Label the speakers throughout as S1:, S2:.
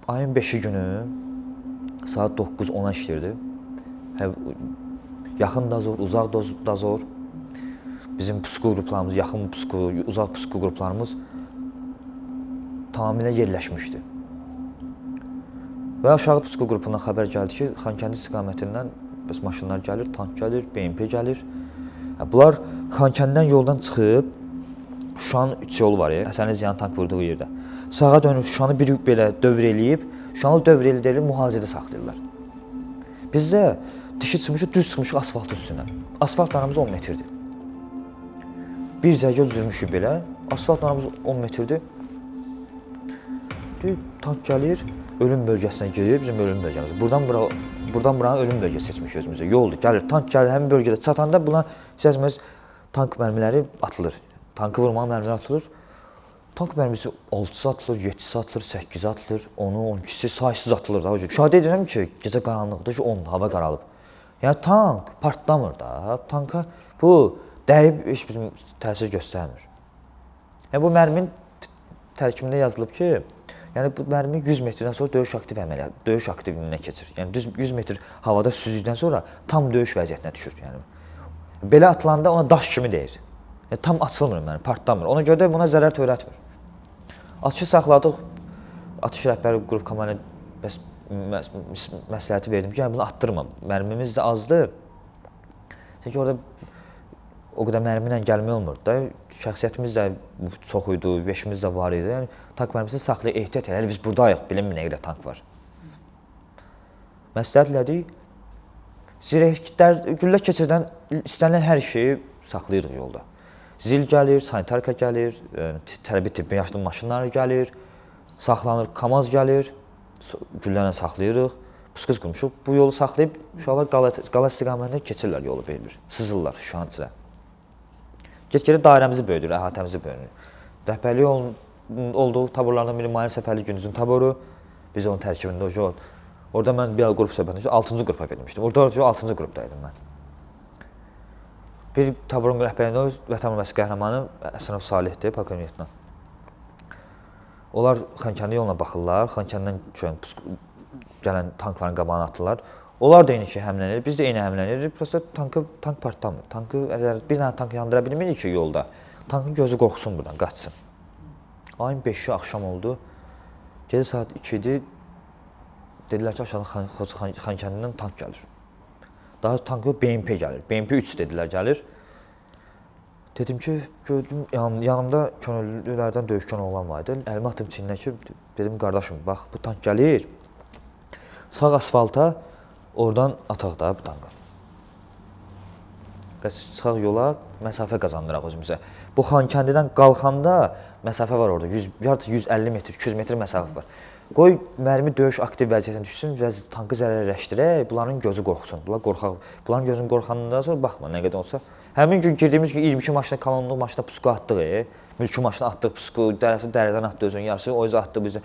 S1: ayın 5-i günü saat 9-10-a işləyirdi. Yaxın da zor, uzaq da zor. Bizim pusku qruplarımız, yaxın pusku, uzaq pusku qruplarımız tamamilə yerləşmişdi. Və aşağı pusku qrupundan xəbər gəldi ki, Xankəndi istiqamətindən maşınlar gəlir, tank gəlir, BMP gəlir. Bunlar Xankəndidən yoldan çıxıb, Şuşanın 3 yolu var ya, Həsəni Ziyan tank vurduğu yerdə. Sağa dönür, Şuşanı bir belə dövr eləyib, Şuşanı dövr eləyib, mühafizədə saxlayırlar. Biz də dişi çıxmışıq, düz çıxmışıq asfaltın üstünə. Asfalt aramız 10 metrdir. Bir zərgə düzülmüşük belə, asfalt aramız 10 metrdir. Tank gəlir, ölüm bölgəsinə girir, bizim ölüm bölgəmiz. Buradan buranın ölüm bölgəsi seçmişik özümüzə. Yoldur, gəlir, tank gəlir, həmin bölgədə çatanda buna istəsəmiz tank mərmiləri atılır. Tankı vurmağa mərmiləri atılır. Tank mərmisi 6-sı atılır, 7-si atılır, 8-i atılır, 10-u, 12-si saysız atılır da. Müşahidə edirəm ki, gecə qaranlıqdır ki, 10-dur, hava qaralıb. Yəni tank partlamır da. Tanka bu dəyib heç bizim təsir göstərmir. Yəni bu mərmin tərkibində yazılıb ki, yəni bu mərmi 100 metrdən sonra döyüş aktiv əməliyyat, döyüş aktivliyinə keçir. Yəni düz 100 metr havada süzüldükdən sonra tam döyüş vəziyyətinə düşür. Yəni belə atılanda ona daş kimi deyir. Yəni tam açılmır mərmi, partlamır. Ona görə də buna zərər törətmir. Atışı saxladıq. Atış rəhbəri qrup komandiri məsləhəti verdim ki, yəni bunu atdırma. Mərmimiz də azdır. Çünki orada o qədər mərmi ilə gəlmək olmurdu da. Şəxsiyyətimiz də çox idi, veşimiz də var idi. Yəni tank mərmisi saxlayıb ehtiyat elədik. Biz buradayıq, bilinmir nə qədər tank var. Məsləhət elədik. Zirehkitlər, güllə keçirdən istənilən hər şeyi saxlayırıq yolda. Zil gəlir, sanitarka gəlir, tərbi tibbi yaşlı maşınlar gəlir, saxlanır, kamaz gəlir, güllərlə saxlayırıq. Pusquz qurmuşuq. Bu yolu saxlayıb uşaqlar qala istiqamətində keçirlər yolu bir-bir, sızırlar Şuşanın içinə. Get-gedə dairəmizi böyüdür, əhatəmizi böyüdür. Rəhbərlik olduğu taborlardan biri Mahir Səfərli Gündüzün taboru. Biz onun tərkibində o orada mən bir qrup söhbətində 6-cı qrupa verilmişdim. Orada 6-cı qrupdaydım mən. Bir taborun rəhbərində Vətən müharibəsi qəhrəmanı Əsənov Salihdir, Polkovniklə. Onlar Xankəndi yoluna baxırlar, Xankəndidən gələn tankların qabağına atırlar. Onlar da eyni şey həmlənir, biz də eyni həmlənirik. Prosta tank partlamır. Bir dənə tank yandıra bilmirik ki yolda. Tankın gözü qorxsun buradan, qaçsın. Ayın 5-i axşam oldu. Gecə saat 2-dir. Dedilər ki, aşağıdan Xankəndidən tank gəlir. Daha tankı BMP gəlir. BMP 3 dedilər gəlir. Dedim ki, gördüm, yanımda könüllülərdən döyüşkən oğlan var idi. Əlimi atım çiyninə ki, dedim, qardaşım, bax, bu tank gəlir. Sağ asfalta, oradan ataq da bu tankı. Çıxaq yola, məsafə qazandıraq özümüzə. Bu Xankəndidən qalxanda məsafə var orada, 150 metr, 200 metr məsafə var. Qoy mərmi döyüş aktiv vəziyyətinə düşsün və tankı zərərləşdirək, bunların gözü qorxsun. Bunların gözünün qorxanından sonra baxma, nə qədər olsa. Həmin gün girdiyimiz gün 22 maşına, kanonluq maşına pusku atdıq, mülki maşına atdıq pusku, dərədən atdı özünün yarısı, o yüzden atdı bizi.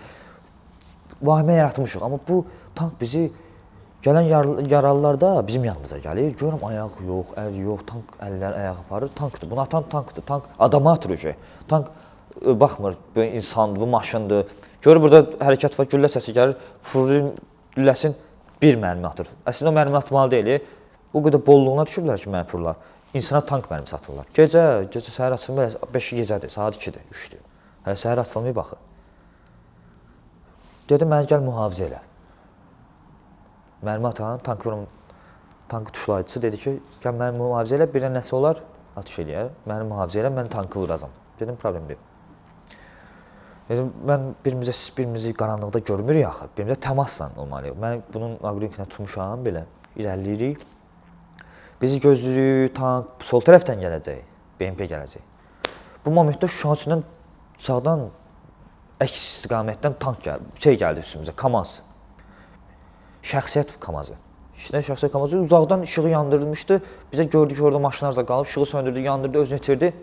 S1: Vahimə yaratmışıq, amma bu tank bizi, gələn yaralılarda bizim yanımıza gəlir, görürəm ayaq yox, əl yox, tank əllər ayaq aparır, tankdır, bunu atan tankdır, tank adamı atır ki, tank baxmır, bu insandır, bu maşındır. Görür, burada hərəkət var, güllə səsi gəlir, fırlayın, gülləsin bir mərmi atır. Əslində o mərmi atmalı deyil, bu qədər bolluğuna düşüblər ki, mən fırlar. İnsana tank mərmisi atırlar. Gecə səhər açılmır, 5-i gecədir, saat 2-dir, 3-dür. Hələ səhər açılmıyor, baxın. Dedim, mənə gəl mühafizə elə. Mərmi atan, tankı tuşlayıcısı dedi ki, gəl mənə mühafizə elə, bir nəsə olar, atış eləyər, mənə mühafizə elə, mən tankı vuracam. Dedim, problem deyil. Dedim, mən birimizi qaranlıqda görmürük axı, birimizə təmasla olmalıyıq. Mən bunun aqrünkinə tutmuşam belə, irəliyirik. Bizi gözləyirik, tank sol tərəfdən gələcək, BMP gələcək. Bu momentdə Şuşanın içindən sağdan əks istiqamətdən tank gəldi üstümüzə, kamaz. Şəxsiyyət kamazı. İçindən şəxsiyyət kamazı uzaqdan işığı yandırılmışdı. Bizə gördük orada maşınlarla qalıb, işığı söndürdü, yandırdı, özünü itirdi.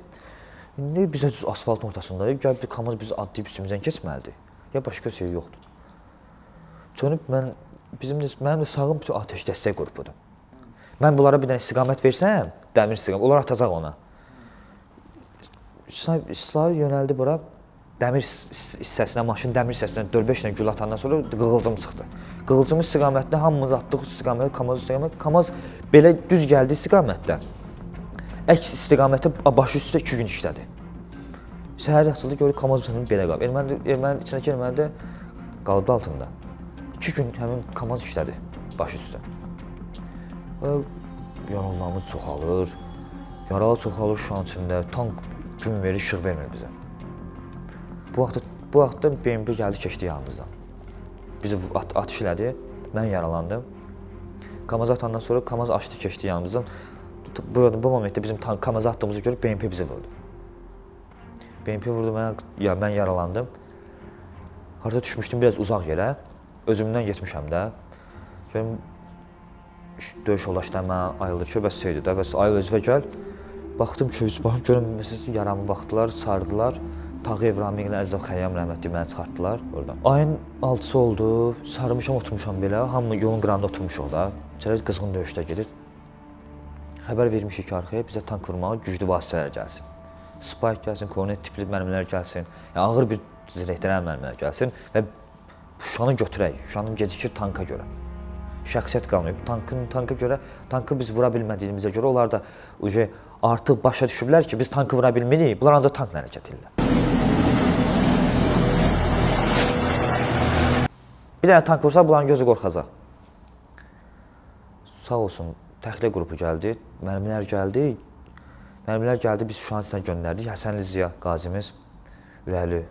S1: İndi bizə düz asfaltın ortasındayıq, gəl bir kamaz bizi adlayıb üstümüzdən keçməlidir. Ya başqa şey yoxdur. Çönüb mənim də sağım bütün ateş dəstək qrupudur. Mən bunlara bir dənə istiqamət versəm, dəmir istiqamət, onlar atacaq ona. İsrail yönəldi bura. dəmir hissəsinə, maşın dəmir hissəsinə 4-5 dənə gül atandan sonra qığılcım çıxdı. Qığılcımın istiqamətində hamımız atdıq istiqamətə, Kamaz istiqamətə. Kamaz belə düz gəldi istiqamətdə. Əks istiqamətə başı üstə 2 gün işlədi. Səhər açıldı, görür Kamaz üstündə belə qalıb. Erməni içindəki erməni də qalıbdı altında. 2 gün həmin Kamaz işlədi başı üstə. Yaralılarımız çoxalır. Yaralı çoxalır şuan içində. Tank gün verir, işıq vermir bizə. Bu vaxtda BMP gəldi, keçdi yanımızdan. Bizi atış elədi, mən yaralandım. Kamaz atandan sonra Kamaz açdı, keçdi yanımızdan. Bu momentdə bizim Kamaz attığımızı görüb BMP bizi vurdu. BMP vurdu, mən yaralandım. Harada düşmüşdüm, biraz uzaq yerə. Özümdən getmişəm də. Görüm, döyüş yoldaşlar mənə ayılır ki, bəs şeydir də, bəs ayıl özvə gəl. Baxdım ki, baxım, görüm, məsələn, yaramı baxdılar, sardılar. Tağıyev Ramiqlə Əzizov Xəyyam rəhmətli məni çıxartdılar oradan. Ayın 6-sı oldu, sarmışam, oturmuşam belə, hamı yolun qırağında oturmuşuq da. İçəri qızğın döyüşdə gedir. Xəbər vermişik ki, arxaya bizə tank vurmağa güclü vasitələr gəlsin. Spike gəlsin, kornet tipli mərmilər gəlsin, yəni ağır bir zirehdirən mərmilər gəlsin və Şuşanı götürək, Şuşanın gecikir tanka görə. Şəxsiyyət qalmayıb, tanka görə, tankı biz vura bilmədiyimizə görə onlar da artıq başa düşüblər ki, biz tankı vura bilmirik, bunlar ancaq tankla hərəkət edirlər. Bir dənə tank vursa, bunların gözü qorxacaq. Sağ olsun, təxliyə qrupu gəldi, mərmilər gəldi. Mərmilər gəldi, biz Şuşanın içinə göndərdik. Həsənli Ziya qazimiz, ürəkli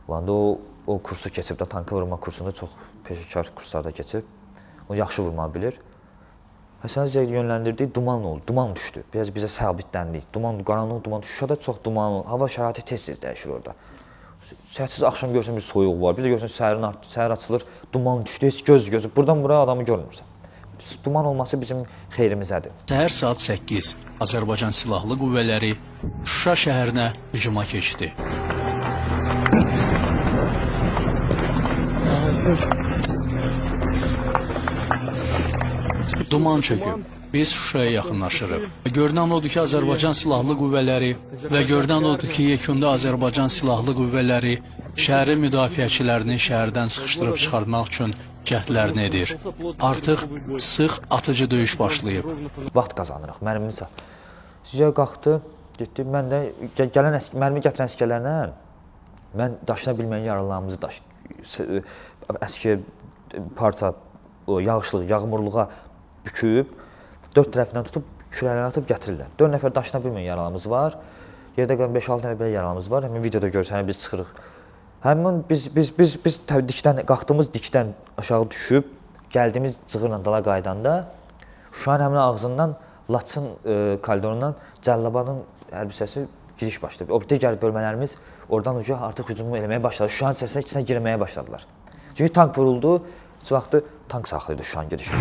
S1: olanda o kursu keçib də, tanka vurma kursunda çox peşəkar kurslarda keçib. O yaxşı vurmağı bilir. Həsənli Ziya yönləndirdik, duman oldu, duman düşdü. Biraz bizə səbitləndik. Qaranlıq duman düşdü. Şuşada çox duman oldu. Hava şəraiti tez-tez dəyişir orada. Səhərsiz axşam görsən bir soyuq var, bir də görsən səhər açılır, duman düşdü, heç gözü. Buradan buraya adamı görmürsən. Duman olması bizim xeyrimizədir.
S2: Səhər saat 8 Azərbaycan Silahlı Qüvvələri Şuşa şəhərinə hücuma keçdi. Duman çöküb. Biz Şuşaya yaxınlaşırıq. Görünən odur ki, Azərbaycan Silahlı Qüvvələri və görünən odur ki, yekunda Azərbaycan Silahlı Qüvvələri şəhərin müdafiəçilərini şəhərdən sıxışdırıb çıxartmaq üçün cəhdlərini edir. Artıq sıx atıcı döyüş başlayıb.
S1: Vaxt qazanırıq, mərmini çat. Sizə qalxdı, getdi. Mən də gələn mərmi gətirən əskərlərlə mən daşına bilməyən yaralarımızı əskər parça yağmurluğa büküb 4 tərəfindən tutub kürəklərə atıb gətirirlər. 4 nəfər daşına bilməyən yaralarımız var. Yerdə qalan 5-6 nəfər belə yaralarımız var. Həmin videoda görsənir biz çıxırıq. Həmin biz dikdən qalxdığımız dikdən aşağı düşüb gəldiyimiz cığırla dala qaydanda Şuşanın həmin ağzından Laçın koridorundan Cəllabadın hərbi hissəsi giriş başladı. O digər bölmələrimiz oradan artıq hücumu eləməyə başladı. Şuşanın hissəsinə içinə girməyə başladılar. Çünki tank vuruldu. Heç vaxtı tank saxlayırdı Şuşanın girişi.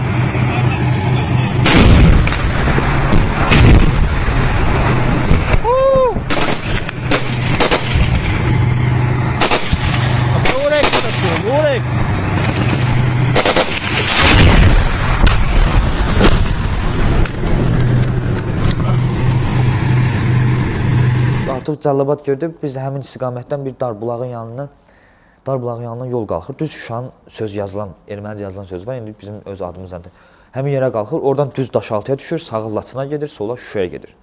S1: Artıq Cəllabad gördük, biz də həmin istiqamətdən bir Darbulağın yanından yol qalxır. Düz Şuşanın söz yazılan, ermənicə yazılan söz var, indi bizim öz adımızdan da. Həmin yerə qalxır, oradan düz Daşaltıya düşür, sağı Laçına gedir, sola Şuşaya gedir.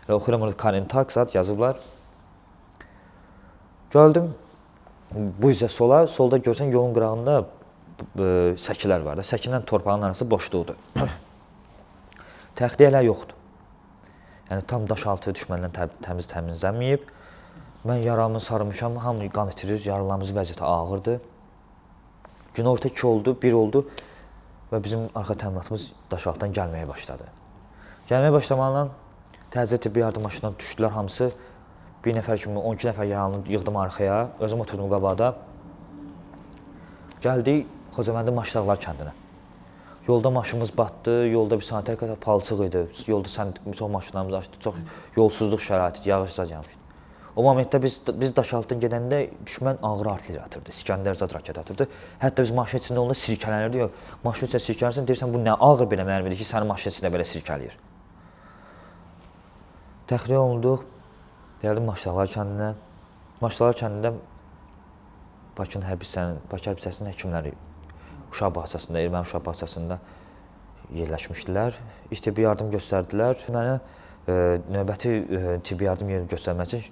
S1: Oxuyuram orada Karentak zat yazıblar. Gəldim, bu üzə sola, solda görsən yolun qırağında səkilər var da, səkindən torpağın arası boşluqdur. Təxliyə hələ yoxdur. Yəni tam Daşaltıya düşməndən təmizlənməyib. Mən yaramı sarmışam, hamı qan itirir, yaralarımızın vəziyyəti ağırdır. Günorta 2 oldu, 1 oldu və bizim arxa təminatımız Daşaltıdan gəlməyə başladı. Gəlməyə başlamaqla təcili tibbi yardım maşınından düşdülər hamısı. Bir nəfər kimi 12 nəfər yaralını yığdım arxaya, özüm oturdum qabaqda. Gəldik Xocavəndi Maşdağlar kəndinə. Yolda maşınımız batdı, yolda bir sanitər qədər palçıq idi. Yolda çox maşınlarımız açdı, çox yolsuzluq şəraiti, yağış gəlmişdi. O momentdə biz Daşaltıdan gedəndə düşmən ağır artilleriya atırdı, İskəndər zad raket atırdı. Hətta biz maşın içində onda sirkələnirdi. Maşın içində sirkələnirsən, deyirsən bu nə ağır belə mərmidir ki, sənin maşın içində belə sirkələyir. Təxliyə olunduq, gəldim Maşdağlar kəndinə. Maşdağlar kəndində Bakı hərbi hissəsinin həkimləri uşaq bağçasında, erməni uşaq bağçasında yerləşmişdilər. İlk tibbi yardım göstərdilər. Mənə növbəti tibbi yardım yeri göstərmək üçün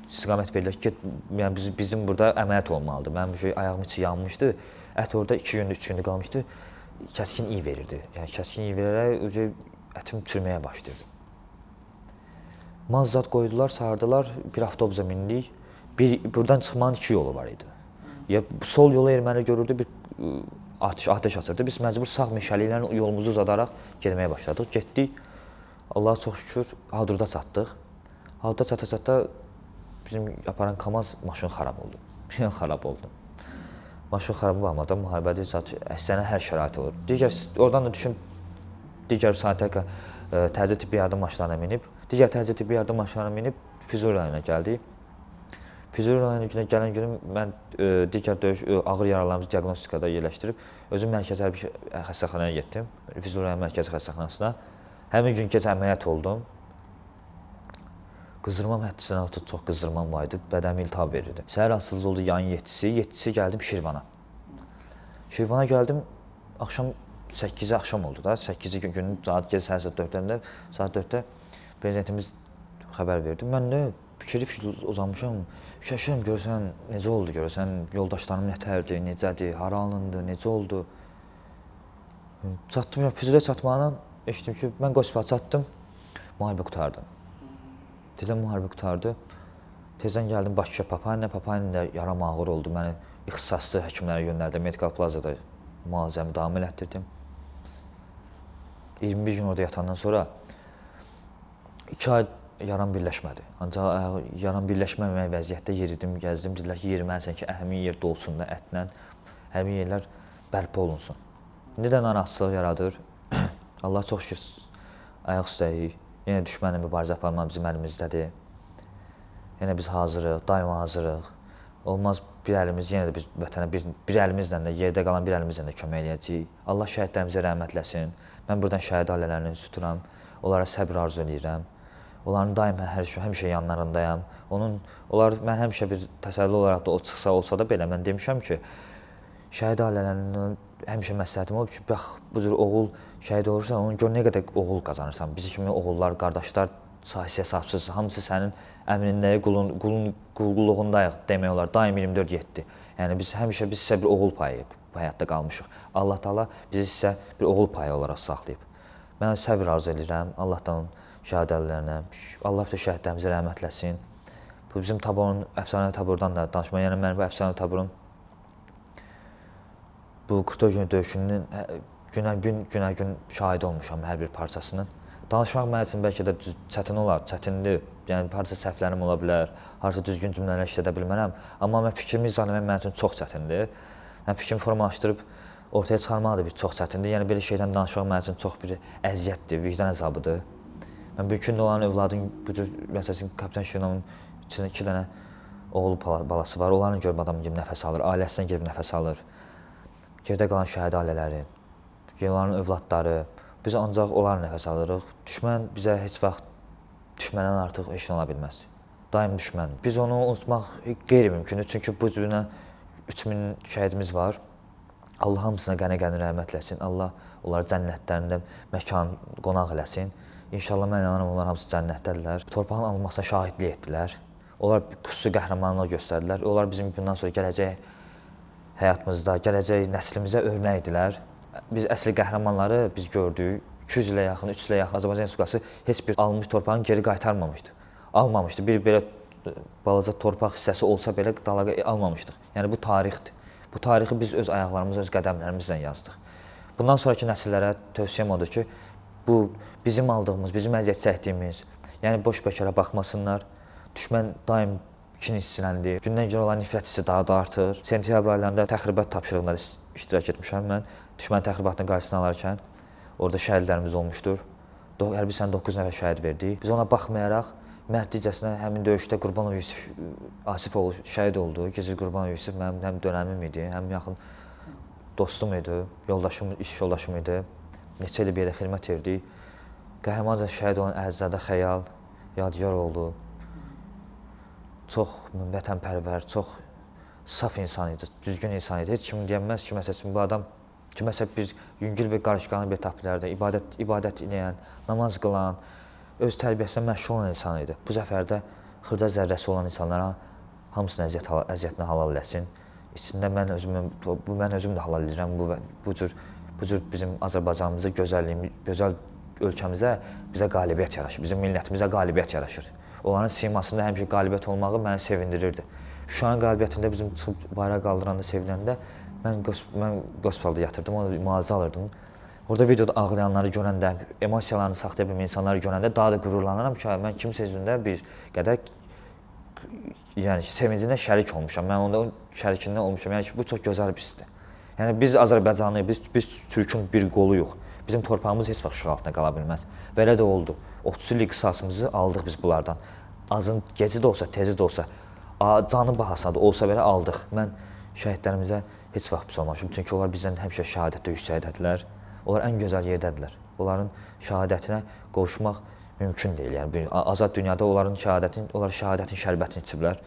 S1: istiqamət verirlər ki, yəni bizim burada əməliyyat olmalıdır. Mənim ayağım içi yanmışdı. Ət orada 2 gündür, 3 gündür qalmışdı. Kəskin iy verirdi. Yəni kəskin iy verərək ətim çürüməyə başladı. Mazat qoydular, sardılar, bir avtobusa mindik. Buradan çıxmanın 2 yolu var idi. Ya sol yolu erməni görürdü, bir atəş açırdı. Biz məcbur sağ meşəliklərlə yolumuzu uzadaraq getməyə başladıq. Getdik. Allaha çox şükür Hadurda çatdıq. Hadurda çata-çata bizim aparan KAMAZ maşın xarab oldu. Yəni xarab oldu. Maşın xarab olmada müharibədə əksənə hər şərait olur. Oradan da düşün, digər sanitar təzə tibbi yardım maşınlarına minib, digər təzə tibbi yardım maşınlarına minib Füzuli rayonuna gəldik. Füzuli rayonuna gələn günüm mən digər ağır yaralarımızı diaqnostikada yerləşdirib, özüm mərkəzi hərbi xəstəxanaya getdim, Füzuli rayon mərkəzi xəstəxanasına. Həmin gün gecə əməliyyat oldum. Qızdırmam həddindən artıq çox qızdırmam var idi, bədənim iltihab verirdi. Səhər asılı oldu yayın 7-si gəldim Şirvana. Şirvana gəldim, axşam 8-i axşam oldu da, 8-i günün saat gecə saat 4-də prezidentimiz xəbər verdi. Mən də fikir uzanmışam, fikirləşirəm görsən necə oldu, görsən yoldaşlarım nətərdir, necədir, hara alındı, necə oldu. Çatdım, Füzuliyə çatmağına eşitdim ki, mən Qospitala çatdım, müharibə qurtardı. Dedim, müharibə qurtardı. Tezdən gəldim Bakıya, Papaniyada yaram ağır oldu. Məni ixtisaslı həkimlərə göndərdi. Medikal Plazada müalicəmi davam elətdirdim. 21 gün orada yatandan sonra 2 ay yaram birləşmədi. Ancaq yaram birləşməməyə vəziyyətdə yeridim, gəzdim. Dedilər ki, yeriməlisən ki, həmin yer dolsun da ətlə, həmin yerlər bərpa olunsun. İndi də narahatlıq yaradır. Allah çox şükür ayaq üstəyik. Yenə düşmənlə mübarizə aparmaq bizim əlimizdədir. Yenə biz hazırıq, daima hazırıq. Olmaz bir əlimiz, yenə də biz vətənə bir əlimizlə də, yerdə qalan bir əlimizlə də kömək eləyəcəyik. Allah şəhidlərimizə rəhmət eləsin. Mən buradan şəhid ailələrini üz tuturam. Onlara səbr arzu edirəm. Onların daima həmişə yanlarındayam. Mən həmişə bir təsəlli olaraq da o çıxsa olsa da belə mən demişəm ki, şəhid ailələrinin həmişə məsləhətim olub ki, bax, bu cür oğul şəhid olursa, onun gör nə qədər oğul qazanırsan. Bizi kimi oğullar, qardaşlar sahisiyə sahibsiz, hamısı sənin əmrindəyi, qulluğundayıq demək olar, daim 24/7. Yəni biz isə bir oğul payı bu həyatda qalmışıq. Allah Taala bizi isə bir oğul payı olaraq saxlayıb. Mən səbr arzu edirəm Allahdan şəhid ailələrinə. Allah da şəhidlərimizə rəhmət eləsin. Bu bizim taborun, əfsanəvi tabordan da danışmaq. Yəni mən bu əfsanəvi taborun bu 44 gün döyüşünün günə-gün şahid olmuşam hər bir parçasının. Danışmaq mənim üçün bəlkə də çətin olar, çətindir. Yəni parça səhvlərim ola bilər, harca düzgün cümlələr işlədə bilmərəm. Amma mən fikrimi izah etmək mənim üçün çox çətindir. Yəni fikrimi formalaşdırıb ortaya çıxarmaq da bir çox çətindir. Yəni belə şeydən danışmaq mənim üçün çox bir əziyyətdir, vicdan əzabıdır. Mən bir gün olan övladın bu cür məsələn kapitan Şinovun içində 2 dənə oğul balası var. Onların görüb adam gibi nəfəs alır, ailəsinə gedib nəfəs alır. Gerdə qalan şəhid ailələri, onların övladları, biz ancaq onlarla nəfəs alırıq. Düşmən bizə heç vaxt düşməndən artıq heç nə ola bilməz. Daim düşmən. Biz onu unutmaq qeyri-mümkündür. Çünki bu cürünə 3000 şəhidimiz var. Allah hamısına qəni-qəni rəhmət eləsin. Allah onları cənnətlərində məkan, qonaq eləsin. İnşallah mən inanıram onlar hamısı cənnətdədirlər. Torpağın alınmasına şahidlik etdilər. Onlar xüsusi qəhrəmanlıq göstərdilər. Onlar bizim bundan sonra gələcək həyatımızda, gələcək nəslimizə örnəkdilər. Biz əsl qəhrəmanları biz gördük. 200 ilə yaxın, 300 ilə yaxın Azərbaycan Respublikası heç bir alınmış torpağını geri qaytarmamışdı. Almamışdı. Bir belə balaca torpaq hissəsi olsa belə dalağa almamışdıq. Yəni bu tarixdir. Bu tarixi biz öz ayaqlarımızla, öz qədəmlərimizlə yazdıq. Bundan sonraki nəsillərə tövsiyəm odur ki, bu bizim aldığımız, bizim əziyyət çəkdiyimiz, yəni boş bəkara baxmasınlar. Düşmən daim ikinci hissiləndir. Gündən-günə olan nifrət hissi daha da artır. Sentyabr aylarında təxribat tapşırığında iştirak etmişəm mən. Düşmən təxribatının qarşısını alarkən orada şəhidlərimiz olmuşdur. Hərbi hissənin 9 nəfər şəhid verdik. Biz ona baxmayaraq mərdlicəsinə həmin döyüşdə Qurbanov Yusif Asifoğlu şəhid oldu. Gizir Qurbanov Yusif mənim həm dönəmim idi, həm yaxın dostum idi, yoldaşım, iş yoldaşım idi. Neçə il bir yerə xidmət etdik. Qəhrəmanca şəhid olan Əzizadə Xəyal Yadigar oldu. Çox vətənpərvər, çox saf insan idi, düzgün insan idi. Heç kim deyəməz ki, məsəl üçün bu adam kiməsə bir yüngül bir qarışqanı bir etaplarda ibadət edən, namaz qılan, öz tərbiyəsinə məşğul olan insan idi. Bu zəfərdə xırda zərrəsi olan insanlara hamısını əziyyətinə halal eləsin. İçində mən özüm də halal edirəm. Bu cür bizim Azərbaycanımıza, gözəl ölkəmizə bizə qalibiyyət yaraşır. Bizim millətimizə qalibiyyət yaraşır. Onların simasında həmişə qalibiyyət olmağı məni sevindirirdi. Şuşanın qalibiyyətində bizim çıxıb bayraq qaldıranda, sevinəndə mən qospitalda yatırdım, onu müalicə alırdım. Orada videoda ağlayanları görəndə, emosiyalarını saxlaya bilməyən insanları görəndə daha da qürurlanıram ki, mən kimsə üzündə bir qədər sevincində şərik olmuşam. Mən onda şərikindən olmuşam. Yəni ki, bu çox gözəl bir hissdir. Yəni biz Azərbaycanlı, biz Türkün bir qoluyuq. Bizim torpağımız heç vaxt işğal altında qala bilməz. Belə də oldu. 30 illik qisasımızı aldıq biz bunlardan. Azın geci də olsa, tezi də olsa, canı bahasına da olsa belə aldıq. Mən şəhidlərimizə heç vaxt pis olmamışım. Çünki onlar bizdən həmişə şəhadətdə yüksəkdədirlər. Onlar ən gözəl yerdədirlər. Onların şəhadətinə qovuşmaq mümkün deyil. Yəni azad dünyada onlar şəhadətin şərbətini içiblər.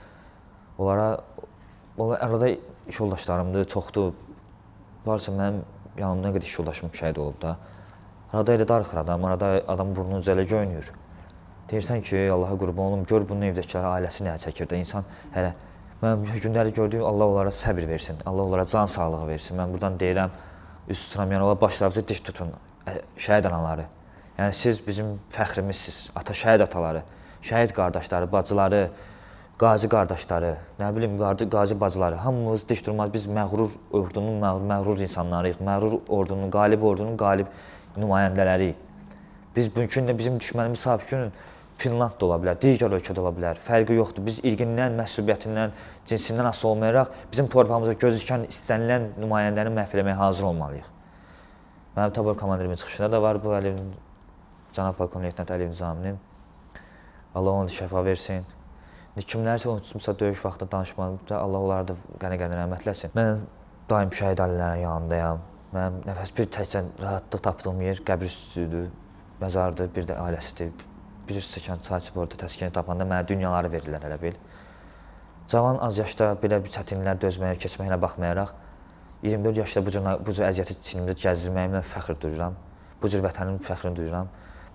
S1: Onlar arada iş yoldaşlarımdır, çoxdur. Varsa mənim yanımda nə qədər iş yoldaşım şəhid olub da. Arada elə darıxır arada adam burnunu zələ göynüyür. Deyirsən ki, Allaha qurban olum, gör bunun evdəkiləri ailəsi nə çəkir də. İnsan hələ mən günləri gördüyüm Allah onlara səbir versin, Allah onlara can sağlığı versin. Mən buradan deyirəm, üst tuturam, yəni onlar başlarınızı dik tutun, şəhid anaları. Yəni siz bizim fəxrimizsiniz, şəhid ataları, şəhid qardaşları, bacıları, qazi qardaşları, nə bilim, qazi bacıları, hamımız dik durmaz. Biz məğrur ordunun məğrur insanlarıyıq, məğrur ordunun, qalib nümayəndələriyik. Biz bugün də bizim düşmənimiz sabit Finland da ola bilər, digər ölkədə ola bilər, fərqi yoxdur. Biz irqindən, məhsubiyyətindən, cinsindən asılı olmayaraq bizim torpağımıza göz dikən istənilən nümayəndəni məhv eləməyə hazır olmalıyıq. Mənim tabor komandirimin çıxışında da var bu Əliyevin, Cənab Polkovnik Əliyev Nizaminin. Allah onu şəfa versin. Kimlərsə unutmuşsa döyüş vaxtında danışmadı, Allah onlara da qəni-qəni rəhmət eləsin. Mən daim şəhid ailələrin yanındayam. Mənim nəfəs bir təkcə rahatlıq tapdığım yer qəbir üstüdür, məzardır, bir də ailəsidir. Bir stəkan çay içib orada təskini tapanda mənə dünyaları verirlər elə bil. Cavan az yaşda belə bir çətinliklər dözməyə, keçməyinə baxmayaraq 24 yaşda bu cür əziyyəti çiynimdə gəzdirməyimlə fəxr duyuram. Bu cür vətənin fəxrini duyuram.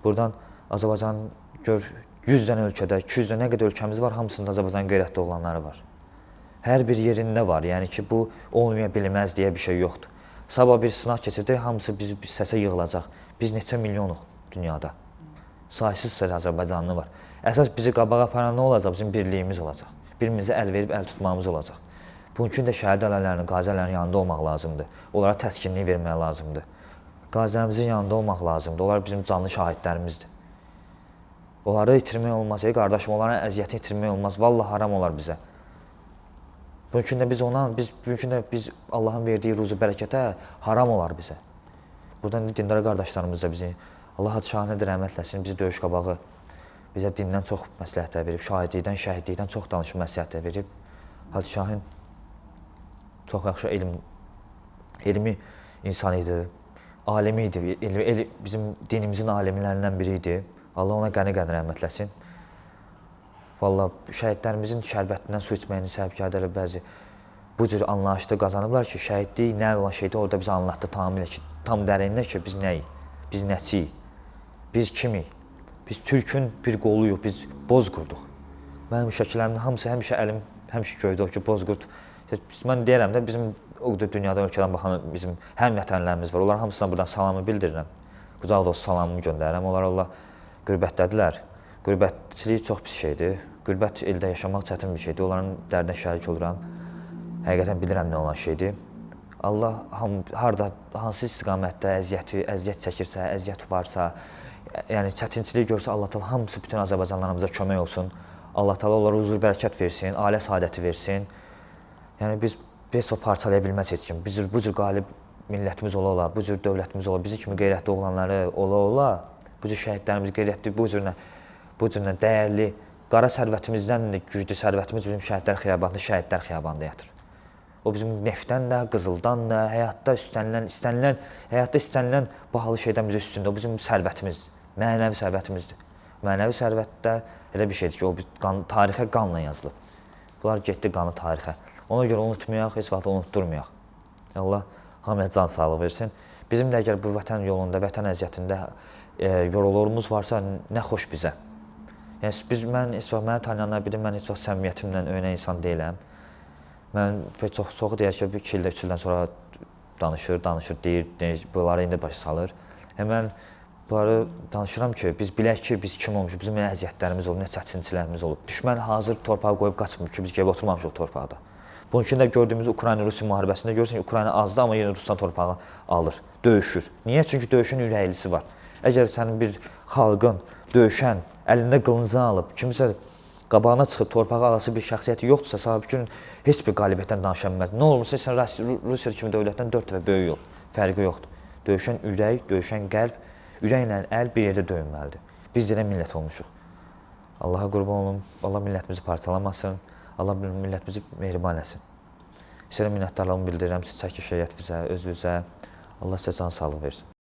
S1: Buradan Azərbaycan gör 100 dənə ölkədə, 200 dənə nə qədər ölkəmiz var, hamısında Azərbaycan qeyrətli oğlanları var. Hər bir yerində var, yəni ki, bu olmaya bilməz deyə bir şey yoxdur. Sabah bir sınaq keçirdi, hamısı bir səsə yığılacaq. Biz neçə milyonuq dünyada. Saysız sayı Azərbaycanlı var. Əsas bizi qabağa aparan nə olacaq? Bizim birliyimiz olacaq. Birimizə əl verib əl tutmamız olacaq. Bugün də şəhid ailələrinin, qazi ailələrinin yanında olmaq lazımdır. Onlara təskinlik vermək lazımdır. Qazilərimizin yanında olmaq lazımdır. Onlar bizim canlı şahidlərimizdir. Onları itirmək olmaz. Ey qardaşım, onların əziyyətini itirmək olmaz. Vallahi haram olar bizə. Bugün də biz Allahın verdiyi ruzu bərəkətə haram olar bizə. Buradan dindar qardaşlarımız da bizi Allah Hadşahına da rəhmət eləsin, bizi döyüş qabağı bizə dindən çox məsləhətlər verib, şahidlikdən, şəhidlikdən çox danışıb məsləhətlər verib. Hadşahın çox yaxşı elmi insan idi, alimi idi, bizim dinimizin alimlərindən biri idi. Allah ona qəni-qəni rəhmət eləsin. Vallahi şəhidlərimizin şərbətindən su içməyinin səbəbkarları bəzi bu cür anlayışda qazanıblar ki, şəhidlik nə olan şeydir, orada bizi anlatdı tamamilə ki, tam dərinlə ki, biz nəyik, biz nəçiyik, biz kimik, biz Türkün bir qoluyuq, biz Bozqurduq. Mənim şəkillərimin hamısı həmişə əlim, həmişə göydə o ki, Bozqurd. Mən deyərəm də, bizim o qədər dünyada ölkədən baxan bizim həm vətənlərimiz var, onların hamısına buradan salamı bildirirəm. Qucaq dolusu salamımı göndərirəm, onlar qürbətdədirlər. Qürbətçilik çox pis şeydir, qürbət ildə yaşamaq çətin bir şeydir, onların dərdinə şərik oluram. Həqiqətən bilirəm nə olan şeydir. Allah harda, hansı istiqamətdə əziyyət çəkirsə, əziyyət varsa, yəni çətinçilik görsə Allah Taala hamısı bütün Azərbaycanlılarımıza kömək olsun. Allah Taala onlara huzur bərəkət versin, ailə saadəti versin. Yəni biz parçalaya bilməz heç kim. Bu cür qalib millətimiz ola, bu cür dövlətimiz ola, bizi kimi qeyrətli oğlanları ola, bu cür şəhidlərimiz qeyrətli, bu cür dəyərli, qara sərvətimizdən də güclü sərvətimiz bizim şəhidlər xiyabanında yatır. O bizim neftdən də, qızıldan da, həyatda istənilən bahalı şeydən bizə üstündə. O bizim sərvətimizdir, mənəvi sərvətimizdir. Mənəvi sərvətdə elə bir şeydir ki, o tarixə qanla yazılıb. Bunlar getdi qanı tarixə. Ona görə unutmayaq, heç vaxt unutdurmayaq. Allah hamıya can sağlığı versin. Bizim də əgər bu vətən yolunda, vətən əziyyətində yollarımız varsa, nə xoş bizə. Yəni mən heç vaxt məni tanıyanlar bilir, mən heç vaxt səmimiyyətimlə öyünən insan deyiləm. Mən çoxu deyər ki, 2 ildə, 3 ildən sonra danışır, deyir, bunları indi başa salır. Mən bunları danışıram ki, biz bilək ki, biz kim olmuşuq, bizim nə əziyyətlərimiz olub, nə çətinliklərimiz olub. Düşmən hazır torpağı qoyub qaçmır ki, biz gəlib oturmamışıq torpaqda. Bunun üçün də gördüyümüz Ukrayna-Rusiya müharibəsində görürsən ki, Ukrayna azdır, amma yenə Ruslan torpağı alır, döyüşür. Niyə? Çünki döyüşün ürəklisi var. Əgər sənin bir xalqın döyüşən, əlində qılıncını alıb, kimisə qabağına çıxıb torpağı alası bir şəxsiyyəti yoxdursa, sahibi heç bir qalibiyyətdən danışa bilməz. Nə olursa sən Rusiya kimi dövlətdən 4 dəfə böyük yol, fərqi yoxdur. Döyüşən ürək, döyüşən qəlb, ürəklə əl bir yerdə döyünməlidir. Biz də millət olmuşuq. Allaha qurban olun, Allah millətimizi parçalamasın, Allah millətimizi mehriban etsin. Sizə minnətdarlığımı bildirirəm, siz çəkiş heyətinizə, özünüzə. Allah sizə can sağlığı versin.